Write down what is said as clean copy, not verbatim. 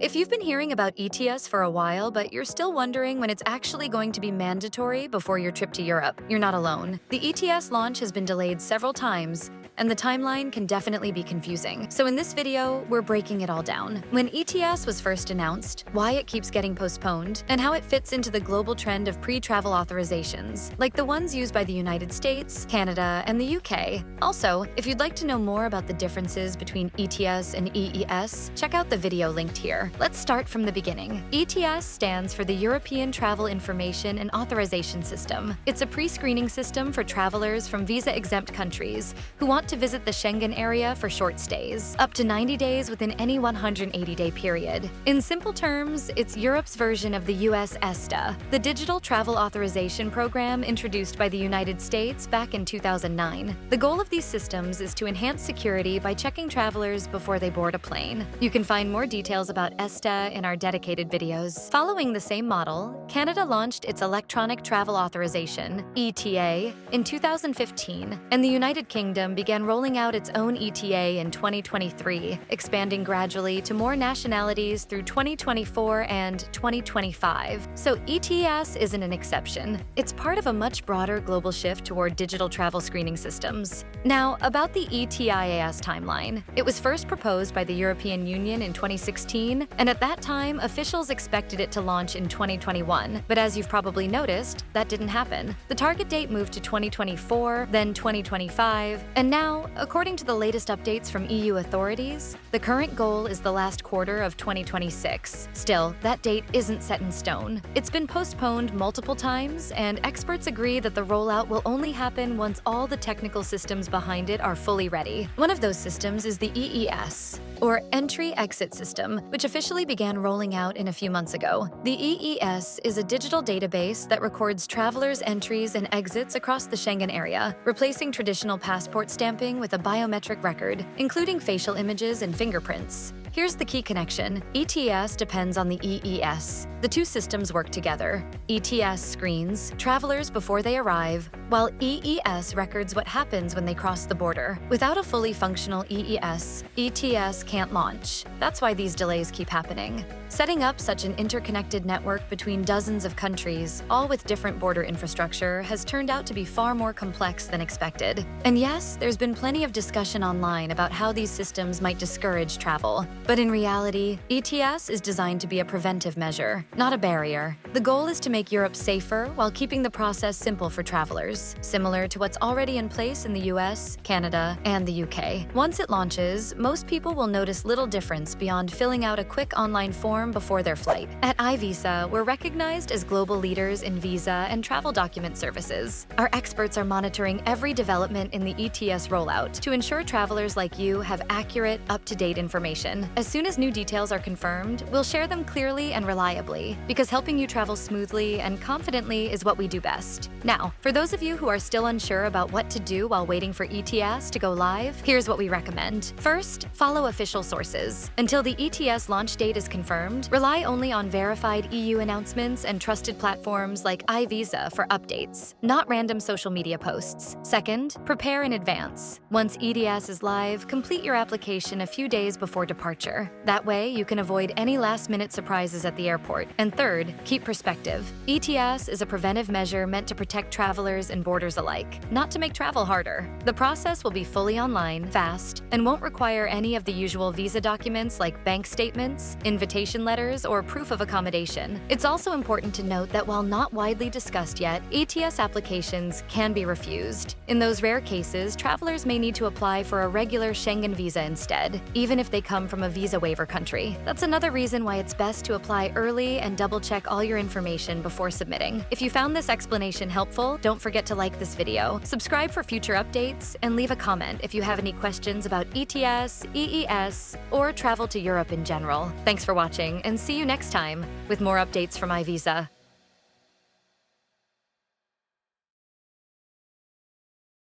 If you've been hearing about ETIAS for a while, but you're still wondering when it's actually going to be mandatory before your trip to Europe, you're not alone. The ETIAS launch has been delayed several times, and the timeline can definitely be confusing. So in this video, we're breaking it all down. When ETIAS was first announced, why it keeps getting postponed, and how it fits into the global trend of pre-travel authorizations, like the ones used by the United States, Canada, and the UK. Also, if you'd like to know more about the differences between ETIAS and EES, check out the video linked here. Let's start from the beginning. ETIAS stands for the European Travel Information and Authorization System. It's a pre-screening system for travelers from visa-exempt countries who want to visit the Schengen area for short stays, up to 90 days within any 180-day period. In simple terms, it's Europe's version of the US ESTA, the Digital Travel Authorization Program introduced by the United States back in 2009. The goal of these systems is to enhance security by checking travelers before they board a plane. You can find more details about ESTA in our dedicated videos. Following the same model, Canada launched its Electronic Travel Authorization, ETA, in 2015, and the United Kingdom began rolling out its own ETA in 2023, expanding gradually to more nationalities through 2024 and 2025. So ETIAS isn't an exception. It's part of a much broader global shift toward digital travel screening systems. Now, about the ETIAS timeline. It was first proposed by the European Union in 2016, and at that time, officials expected it to launch in 2021. But as you've probably noticed, that didn't happen. The target date moved to 2024, then 2025, and now, according to the latest updates from EU authorities, the current goal is the last quarter of 2026. Still, that date isn't set in stone. It's been postponed multiple times, and experts agree that the rollout will only happen once all the technical systems behind it are fully ready. One of those systems is the EES, or Entry-Exit System, which officially began rolling out in a few months ago. The EES is a digital database that records travelers' entries and exits across the Schengen area, replacing traditional passport stamping with a biometric record, including facial images and fingerprints. Here's the key connection. ETIAS depends on the EES. The two systems work together. ETIAS screens travelers before they arrive, while EES records what happens when they cross the border. Without a fully functional EES, ETIAS can't launch. That's why these delays keep happening. Setting up such an interconnected network between dozens of countries, all with different border infrastructure, has turned out to be far more complex than expected. And yes, there's been plenty of discussion online about how these systems might discourage travel. But in reality, ETIAS is designed to be a preventive measure, not a barrier. The goal is to make Europe safer while keeping the process simple for travelers, similar to what's already in place in the US, Canada, and the UK. Once it launches, most people will notice little difference beyond filling out a quick online form before their flight. At iVisa, we're recognized as global leaders in visa and travel document services. Our experts are monitoring every development in the ETIAS rollout to ensure travelers like you have accurate, up-to-date information. As soon as new details are confirmed, we'll share them clearly and reliably, because helping you travel smoothly and confidently is what we do best. Now, for those of you who are still unsure about what to do while waiting for ETIAS to go live, here's what we recommend. First, follow official sources. Until the ETIAS launch date is confirmed, rely only on verified EU announcements and trusted platforms like iVisa for updates, not random social media posts. Second, prepare in advance. Once ETIAS is live, complete your application a few days before departure. That way, you can avoid any last-minute surprises at the airport. And third, keep perspective. ETIAS is a preventive measure meant to protect travelers and borders alike, not to make travel harder. The process will be fully online, fast, and won't require any of the usual visa documents like bank statements, invitation letters, or proof of accommodation. It's also important to note that while not widely discussed yet, ETIAS applications can be refused. In those rare cases, travelers may need to apply for a regular Schengen visa instead, even if they come from a visa waiver country. That's another reason why it's best to apply early and double-check all your information before submitting. If you found this explanation helpful, don't forget to like this video, subscribe for future updates, and leave a comment if you have any questions about ETIAS, EES, or travel to Europe in general. Thanks for watching, and see you next time with more updates from iVisa.